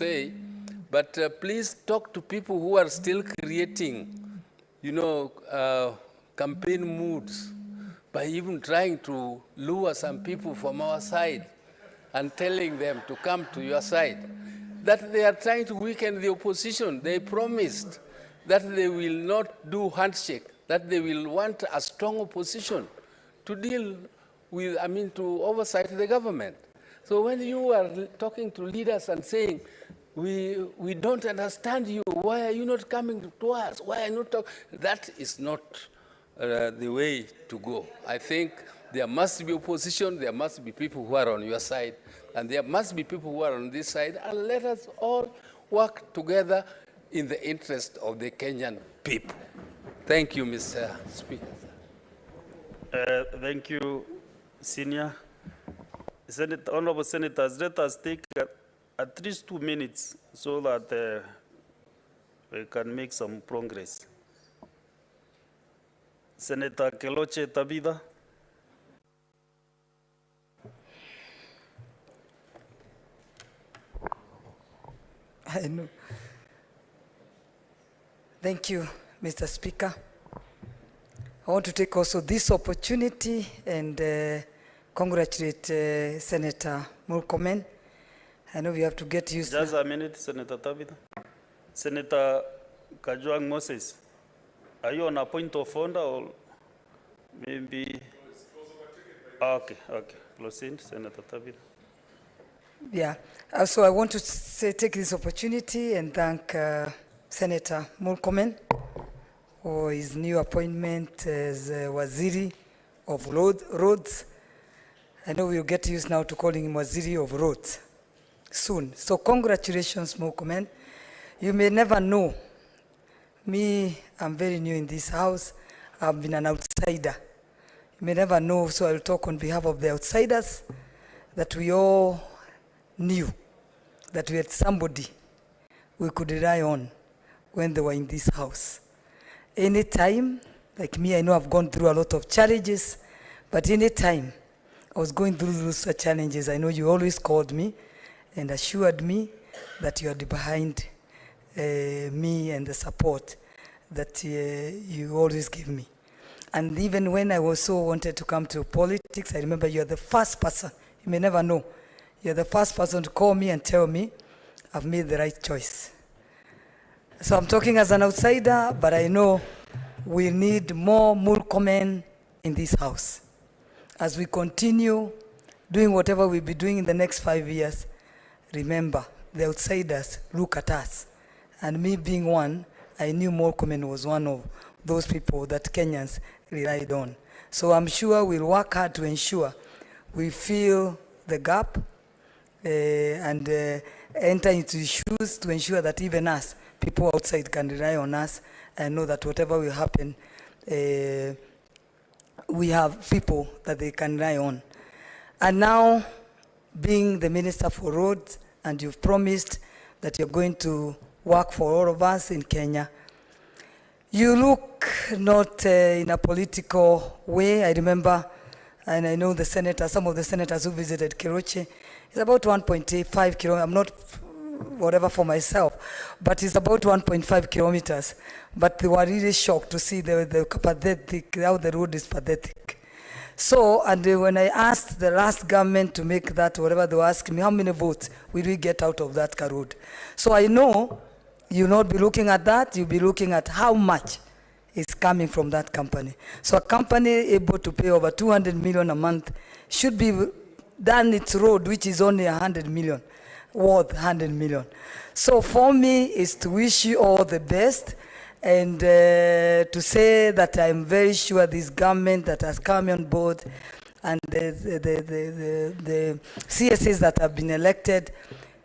say, but please talk to people who are still creating, campaign moods by even trying to lure some people from our side and telling them to come to your side. That they are trying to weaken the opposition. They promised that they will not do handshake, that they will want a strong opposition to deal with, to oversight the government. So when you are talking to leaders and saying, we don't understand you, why are you not coming to us? Why are you not talking? That is not the way to go. I think there must be opposition, there must be people who are on your side, and there must be people who are on this side, and let us all work together in the interest of the Kenyan people. Thank you, Mr. Speaker. Thank you, Senior. Honorable Senators, let us take at least 2 minutes so that we can make some progress. Senator Keloche Tabitha. I know. Thank you, Mr. Speaker. I want to take also this opportunity and congratulate Senator Murkomen. I know we have to get used to... Just a minute, Senator Tabitha. Senator Kajwang Moses, are you on a point of order or maybe... Okay. Proceed, Senator Tabitha. Yeah, so I want to take this opportunity and thank Senator Murkomen for his new appointment as Waziri of Roads. I know we'll get used now to calling him Waziri of Roads soon. So congratulations, Murkomen. You may never know. Me, I'm very new in this house. I've been an outsider. You may never know, so I'll talk on behalf of the outsiders, that we all knew that we had somebody we could rely on when they were in this house. Anytime, like me, I know I've gone through a lot of challenges, but anytime I was going through those challenges, I know you always called me and assured me that you are behind me and the support that you always give me. And even when I was so wanted to come to politics, I remember you are the first person, you may never know, you're the first person to call me and tell me I've made the right choice. So I'm talking as an outsider, but I know we need more Murkomen in this house. As we continue doing whatever we'll be doing in the next 5 years, remember, the outsiders look at us. And me being one, I knew Murkomen was one of those people that Kenyans relied on. So I'm sure we'll work hard to ensure we fill the gap and enter into issues to ensure that even us, people outside can rely on us and know that whatever will happen, we have people that they can rely on. And now, being the Minister for Roads, and you've promised that you're going to work for all of us in Kenya, you look not in a political way. I remember, and I know the senators, some of the senators who visited Keroche, it's about 1.85 kilometers. I'm not whatever for myself, but it's about 1.5 kilometers. But they were really shocked to see the pathetic, how the road is pathetic. So, and when I asked the last government to make that, whatever they were asking me, how many votes will we get out of that road? So I know you'll not be looking at that, you'll be looking at how much is coming from that company. So a company able to pay over 200 million a month should be done its road, which is only 100 million, worth 100 million. So for me, is to wish you all the best and to say that I'm very sure this government that has come on board and the CSAs that have been elected,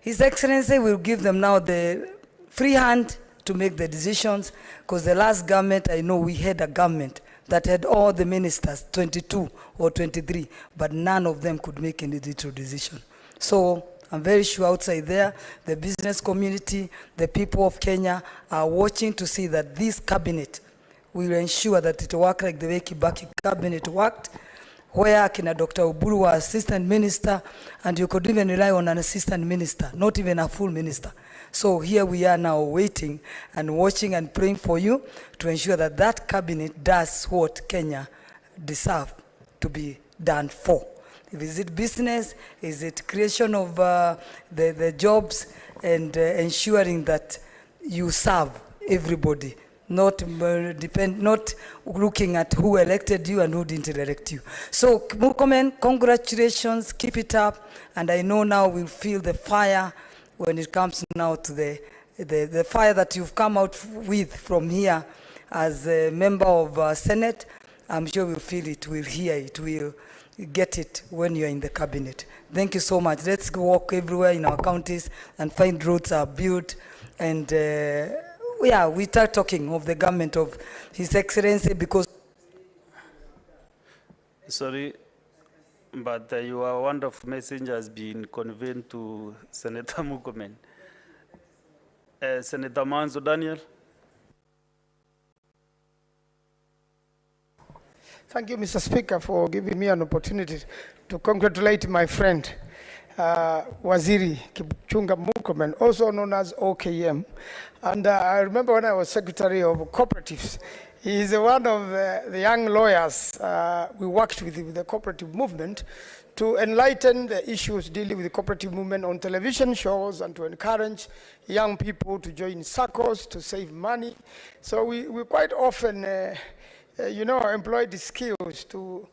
His Excellency will give them now the free hand to make the decisions, because the last government, I know we had a government that had all the ministers, 22 or 23, but none of them could make any decision. So I'm very sure outside there, the business community, the people of Kenya are watching to see that this cabinet will ensure that it will work like the way Kibaki cabinet worked, where kina Dr. OBURU was assistant minister, and you could even rely on an assistant minister, not even a full minister. So here we are now waiting and watching and praying for you to ensure that that cabinet does what Kenya deserves to be done for. Is it business? Is it creation of the jobs and ensuring that you serve everybody, not looking at who elected you and who didn't elect you. So Murkomen, congratulations, keep it up, and I know now we'll feel the fire when it comes now to the fire that you've come out with from here as a member of Senate. I'm sure we'll feel it, we'll hear it, we'll get it when you're in the cabinet. Thank you so much. Let's go walk everywhere in our counties and find roads are built. And yeah, we start talking of the government of His Excellency because... Sorry, but your wonderful message has been conveyed to Senator Murkomen. Senator Manzo Daniel. Thank you, Mr. Speaker, for giving me an opportunity to congratulate my friend, Waziri Kipchumba Murkomen, also known as OKM. And I remember when I was Secretary of Cooperatives, he is one of the young lawyers we worked with the cooperative movement to enlighten the issues dealing with the cooperative movement on television shows and to encourage young people to join circles, to save money. So we quite often employ the skills to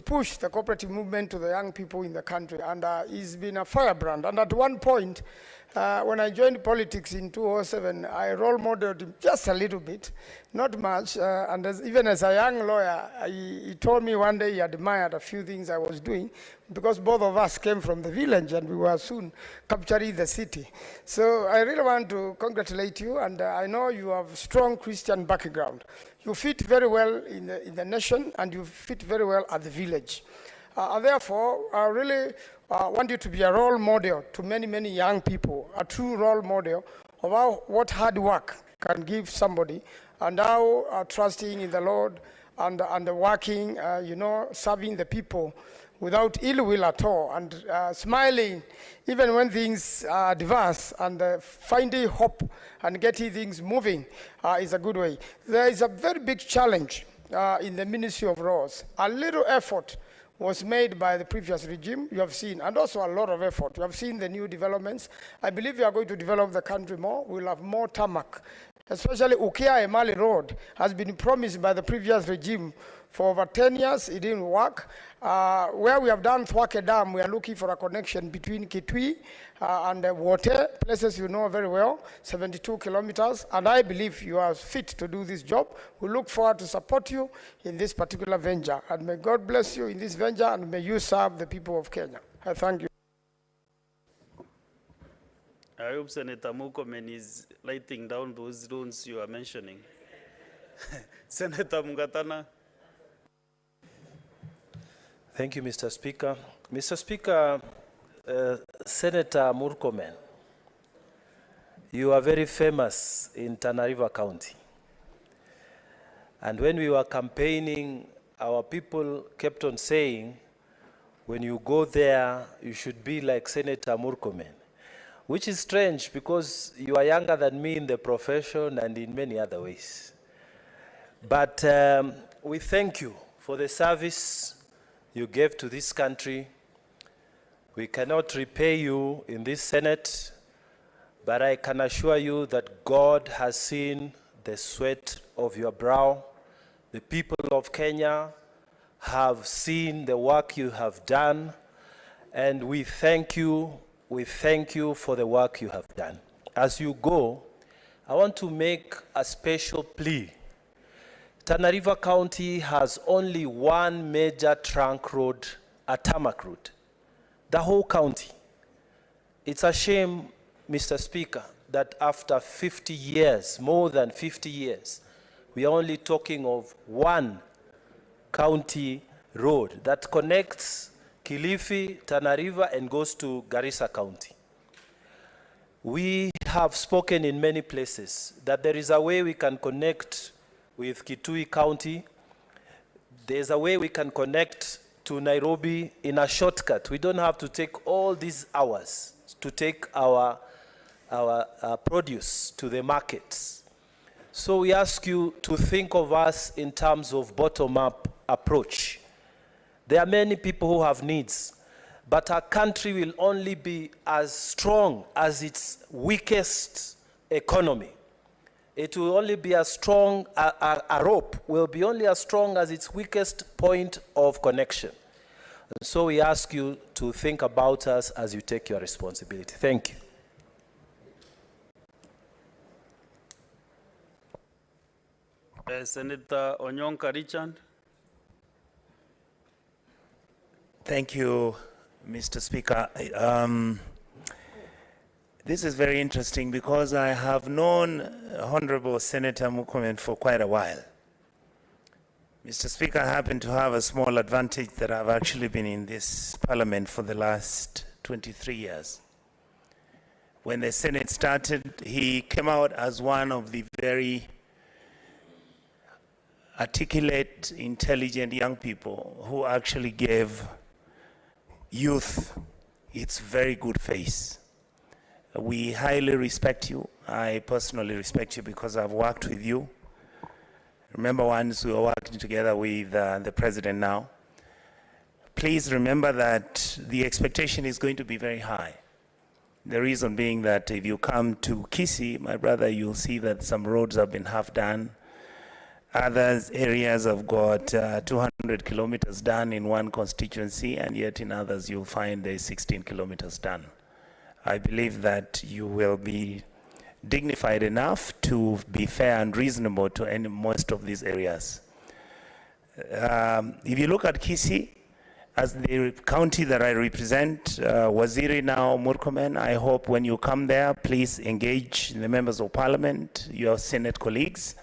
push the cooperative movement to the young people in the country. And he's been a firebrand. And at one point, when I joined politics in 2007, I role modeled him just a little bit, not much. And even as a young lawyer, he told me one day he admired a few things I was doing because both of us came from the village and we were soon capturing the city. So I really want to congratulate you, and I know you have a strong Christian background. You fit very well in the nation, and you fit very well at the village. Therefore, I really want you to be a role model to many, many young people, a true role model of what hard work can give somebody, and how trusting in the Lord and working, serving the people without ill will at all, and smiling even when things are adverse, and finding hope and getting things moving is a good way. There is a very big challenge in the Ministry of Roads. A little effort was made by the previous regime, you have seen, and also a lot of effort. You have seen the new developments. I believe we are going to develop the country more. We'll have more tarmac. Especially Ukia Emali Road has been promised by the previous regime for over 10 years. It didn't work. Where we have done Thwake Dam, we are looking for a connection between Kitui and Wote, places you know very well, 72 kilometers. And I believe you are fit to do this job. We look forward to support you in this particular venture. And may God bless you in this venture, and may you serve the people of Kenya. I thank you. I hope Senator Murkomen is lighting down those drones you are mentioning. Senator Mungatana. Thank you, Mr. Speaker. Mr. Speaker, Senator Murkomen, you are very famous in Tana River County. And when we were campaigning, our people kept on saying, when you go there, you should be like Senator Murkomen. Which is strange because you are younger than me in the profession and in many other ways. But we thank you for the service you gave to this country. We cannot repay you in this Senate, but I can assure you that God has seen the sweat of your brow. The people of Kenya have seen the work you have done, and we thank you. We thank you for the work you have done. As you go, I want to make a special plea. Tana River County has only one major trunk road, a tarmac road. The whole county. It's a shame, Mr. Speaker, that after 50 years, more than 50 years, we are only talking of one county road that connects Kilifi, Tana River, and goes to Garissa County. We have spoken in many places that there is a way we can connect with Kitui County. There's a way we can connect to Nairobi in a shortcut. We don't have to take all these hours to take our produce to the markets. So we ask you to think of us in terms of bottom-up approach. There are many people who have needs, but our country will only be as strong as its weakest economy. It will only be as strong, a rope will be only as strong as its weakest point of connection. And so we ask you to think about us as you take your responsibility. Thank you. Senator Onyonka Richard. Thank you, Mr. Speaker. This is very interesting because I have known Honorable Senator Murkomen for quite a while. Mr. Speaker, I happen to have a small advantage that I've actually been in this parliament for the last 23 years. When the Senate started, he came out as one of the very articulate, intelligent young people who actually gave youth its very good face. We highly respect you. I personally respect you because I've worked with you. Remember once we were working together with the president now. Please remember that the expectation is going to be very high. The reason being that if you come to Kisii, my brother, you'll see that some roads have been half done. Other areas have got 200 kilometers done in one constituency, and yet in others you'll find there's 16 kilometers done. I believe that you will be dignified enough to be fair and reasonable to most of these areas. If you look at Kisii, as the county that I represent, Waziri now, Murkomen, I hope when you come there, please engage the members of parliament, your Senate colleagues,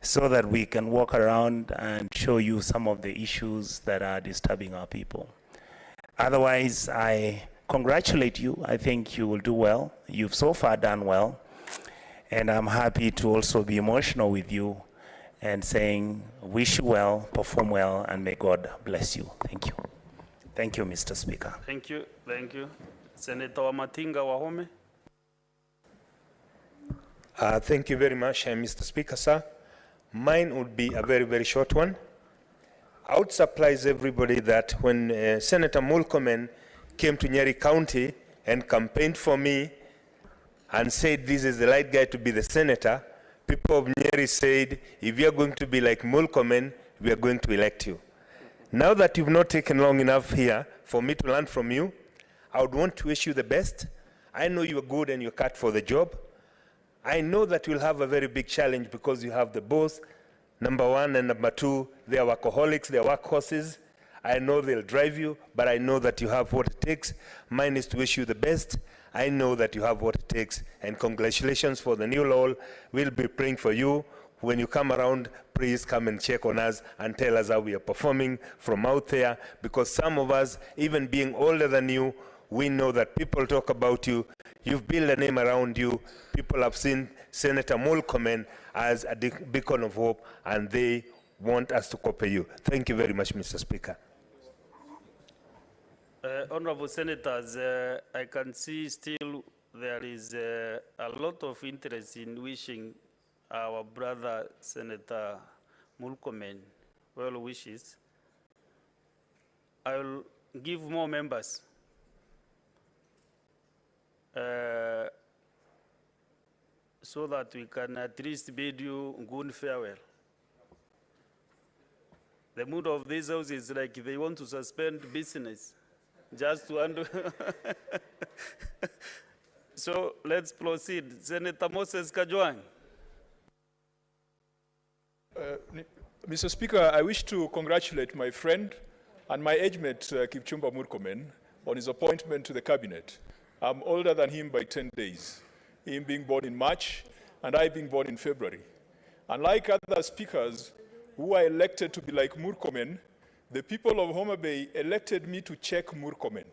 so that we can walk around and show you some of the issues that are disturbing our people. Otherwise, I congratulate you. I think you will do well. You've so far done well. And I'm happy to also be emotional with you and saying, wish you well, perform well, and may God bless you. Thank you. Thank you, Mr. Speaker. Thank you. Thank you. Senator Wamatinga Wahome. Thank you very much, Mr. Speaker, sir. Mine would be a very, very short one. I would surprise everybody that when Senator Murkomen came to Nyeri County and campaigned for me and said this is the right guy to be the senator, people of Nyeri said, if you're going to be like Murkomen, we are going to elect you. Now that you've not taken long enough here for me to learn from you, I would want to wish you the best. I know you're good and you're cut for the job. I know that you'll have a very big challenge because you have the both, number one, and number two, they are workaholics, they are workhorses. I know they'll drive you, but I know that you have what it takes. Mine is to wish you the best. I know that you have what it takes, and congratulations for the new law. We'll be praying for you. When you come around, please come and check on us and tell us how we are performing from out there, because some of us, even being older than you, we know that people talk about you. You've built a name around you. People have seen Senator Murkomen as a beacon of hope, and they want us to copy you. Thank you very much, Mr. Speaker. Honorable Senators, I can see still there is a lot of interest in wishing our brother Senator Murkomen well wishes. I will give more members. So that we can at least bid you good farewell. The mood of this house is like they want to suspend business just to handle. So let's proceed. Senator Moses Kajwang. Mr. Speaker, I wish to congratulate my friend and my age mate, Kipchumba Murkomen, on his appointment to the cabinet. I'm older than him by 10 days, him being born in March and I being born in February. Unlike other speakers who are elected to be like Murkomen, the people of Homa Bay elected me to check Murkomen.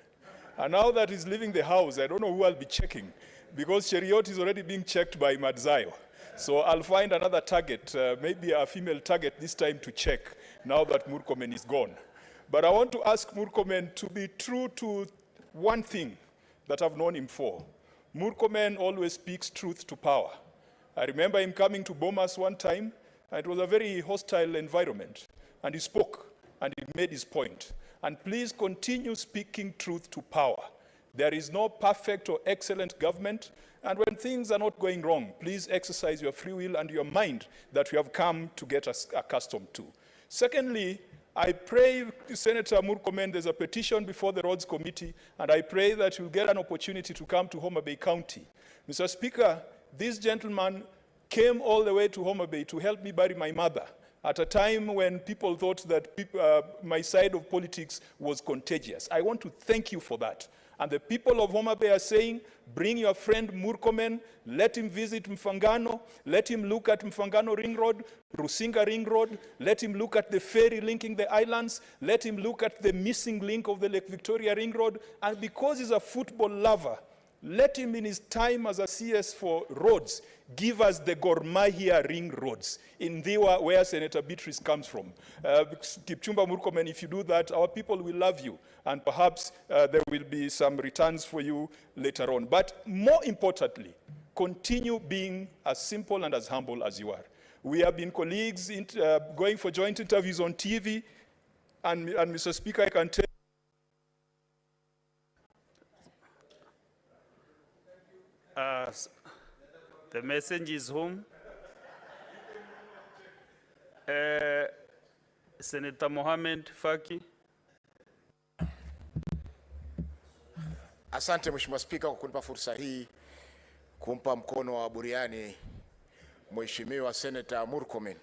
And now that he's leaving the house, I don't know who I'll be checking, because Cheriot is already being checked by Madzayo. So I'll find another target, maybe a female target this time to check, now that Murkomen is gone. But I want to ask Murkomen to be true to one thing that I've known him for. Murkomen always speaks truth to power. I remember him coming to Bomas one time, and it was a very hostile environment. And he spoke, and he made his point. And please continue speaking truth to power. There is no perfect or excellent government, and when things are not going wrong, please exercise your free will and your mind that we have come to get us accustomed to. Secondly, I pray, Senator Murkomen, there's a petition before the Roads Committee, and I pray that you'll get an opportunity to come to Homa Bay County. Mr. Speaker, this gentleman came all the way to Homa Bay to help me bury my mother at a time when people thought that my side of politics was contagious. I want to thank you for that. And the people of Homa Bay are saying, bring your friend Murkomen, let him visit Mfangano, let him look at Mfangano Ring Road, Rusinga Ring Road, let him look at the ferry linking the islands, let him look at the missing link of the Lake Victoria Ring Road, and because he's a football lover, let him in his time as a CS for roads, give us the Gor Mahia Ring Roads in Dhiwa, where Senator Beatrice comes from. Kipchumba Murkomen, if you do that, our people will love you, and perhaps there will be some returns for you later on. But more importantly, continue being as simple and as humble as you are. We have been colleagues going for joint interviews on TV, and Mr. Speaker, I can tell the message is home. Senator Mohamed Faki. Asante Mheshimiwa Spika kwa kunipa fursa hii kumpa mkono wa buriani Mheshimiwa Senator Murkomen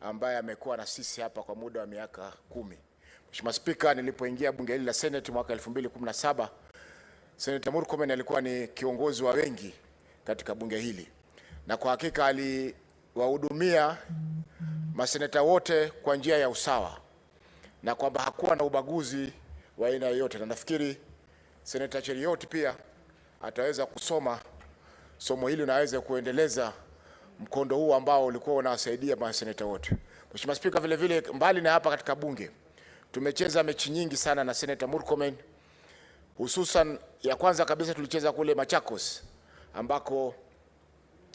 ambaye amekuwa na sisi hapa kwa muda wa miaka 10. Mheshimiwa Spika, nilipoingia bunge hili la Senate mwaka 2017, Senator Murkomen alikuwa ni kiongozi wa wengi katika bunge hili. Na kwa hakika aliwahudumia maseneta wote kwa njia ya usawa. Na kwamba hakuwa na ubaguzi wa aina yoyote. Na nafikiri Senator Cherioti pia ataweza kusoma somo hili na aweze kuendeleza mkondo huu ambao ulikuwa unawasaidia maseneta wote. Mheshimiwa Spika, vile vile mbali na hapa katika bunge tumecheza mechi nyingi sana na Senator Murkomen. Hususan ya kwanza kabisa tulicheza kule Machakos ambako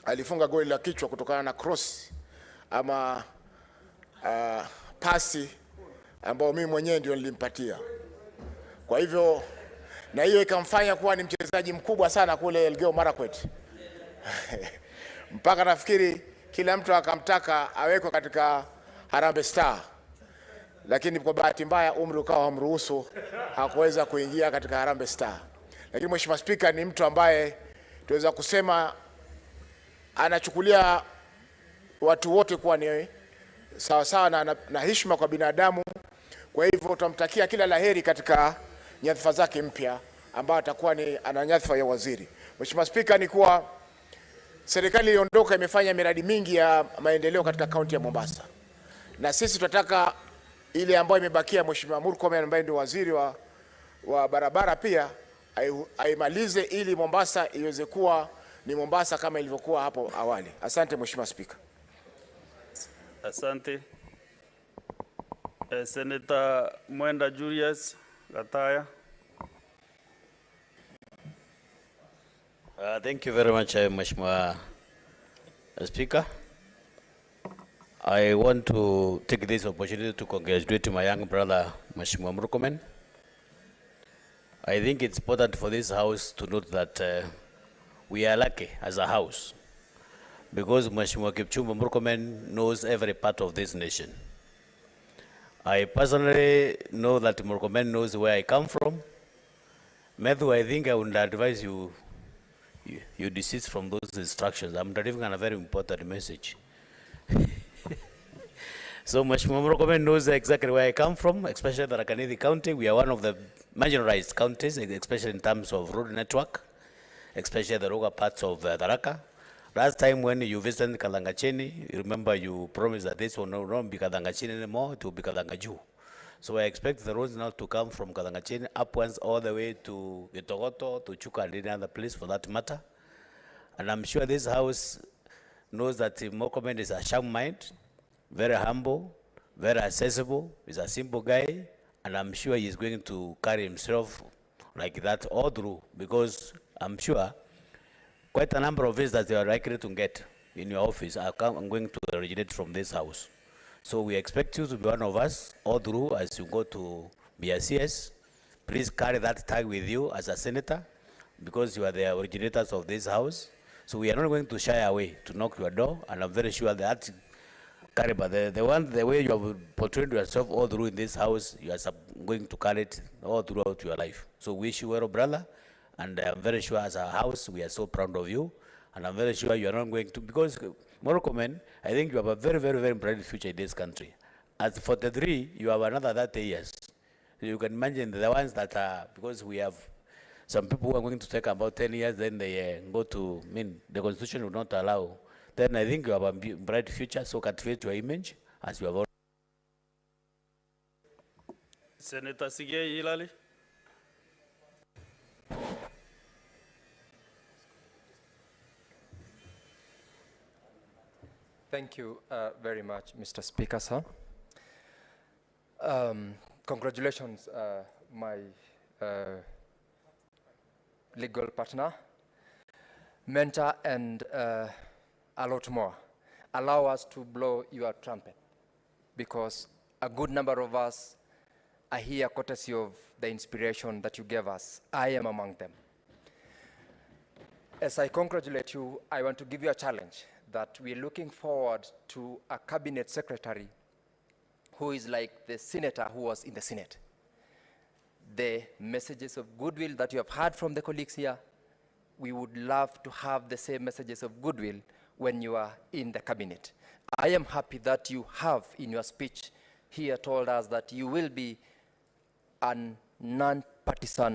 alifunga goli la kichwa kutokana na cross ama pasi ambao mimi mwenyewe ndio nilimpatia. Kwa hivyo na hiyo ikamfanya kuwa ni mchezaji mkubwa sana kule Elgeyo Marakwet. Mpaka nafikiri kila mtu akamtaka awekwe katika Harambee Star. Lakini kwa bahati mbaya umri ukawa hamruhusu, hakuweza kuingia katika Harambee Star. Lakini Mheshimiwa Spika ni mtu ambaye tuweza kusema anachukulia watu wote kuwa ni sawa sawa na heshima kwa binadamu. Kwa hivyo tutamtakia kila laheri katika nyadhifa zake mpya ambayo atakuwa ni ana nyadhifa ya waziri. Mheshimiwa Spika, ni kuwa serikali iliondoka imefanya miradi mingi ya maendeleo katika kaunti ya Mombasa. Na sisi tunataka ile ambayo imebakia Mheshimiwa Murkomen ambaye ndio waziri wa barabara pia aimalize ili Mombasa iweze kuwa ni Mombasa kama ilivyokuwa hapo awali. Asante Mheshimiwa Spika. Asante. Senator Mwenda Julius Gataya. Thank you very much, Mheshimiwa Speaker. I want to take this opportunity to congratulate my young brother, Mheshimiwa Murkomen. I think it's important for this house to note that we are lucky as a house because Mheshimiwa Kipchumba Murkomen knows every part of this nation. I personally know that Murkomen knows where I come from. Matthew, I think I would advise you desist from those instructions. I'm delivering a very important message. So Mheshimiwa Murkomen knows exactly where I come from, especially the Tharaka County. We are one of the marginalized counties, especially in terms of road network, especially the rural parts of Tharaka. Last time when you visited Kalangachini, you remember you promised that this will not be Kalangachini anymore, it will be Kalangaju. So I expect the roads now to come from Kalangachini upwards all the way to Gitogoto, to Chuka, and any other place for that matter. And I'm sure this house knows that Murkomen is a sharp mind, very humble, very accessible, he's a simple guy, and I'm sure he's going to carry himself like that all through, because I'm sure quite a number of visitors you are likely to get in your office are going to originate from this house. So we expect you to be one of us all through as you go to BRCS. Please carry that tag with you as a senator, because you are the originators of this house. So we are not going to shy away to knock your door, and I'm very sure that caliber, the way you have portrayed yourself all through in this house, you are going to carry it all throughout your life. So wish you well, brother, and I'm very sure as a house, we are so proud of you, and I'm very sure you are not going to, because Murkomen, I think you have a very, very, very bright future in this country. At 43, you have another 30 years. So you can imagine the ones that are, because we have some people who are going to take about 10 years, then they go to, the constitution will not allow. Then I think you have a bright future, so cultivate your image as you have already. Senator Sige Ilali. Thank you very much, Mr. Speaker, sir. Congratulations, my legal partner, mentor, and a lot more. Allow us to blow your trumpet, because a good number of us are here courtesy of the inspiration that you gave us. I am among them. As I congratulate you, I want to give you a challenge that we're looking forward to a cabinet secretary who is like the senator who was in the Senate. The messages of goodwill that you have heard from the colleagues here, we would love to have the same messages of goodwill when you are in the cabinet. I am happy that you have in your speech here told us that you will be a non-partisan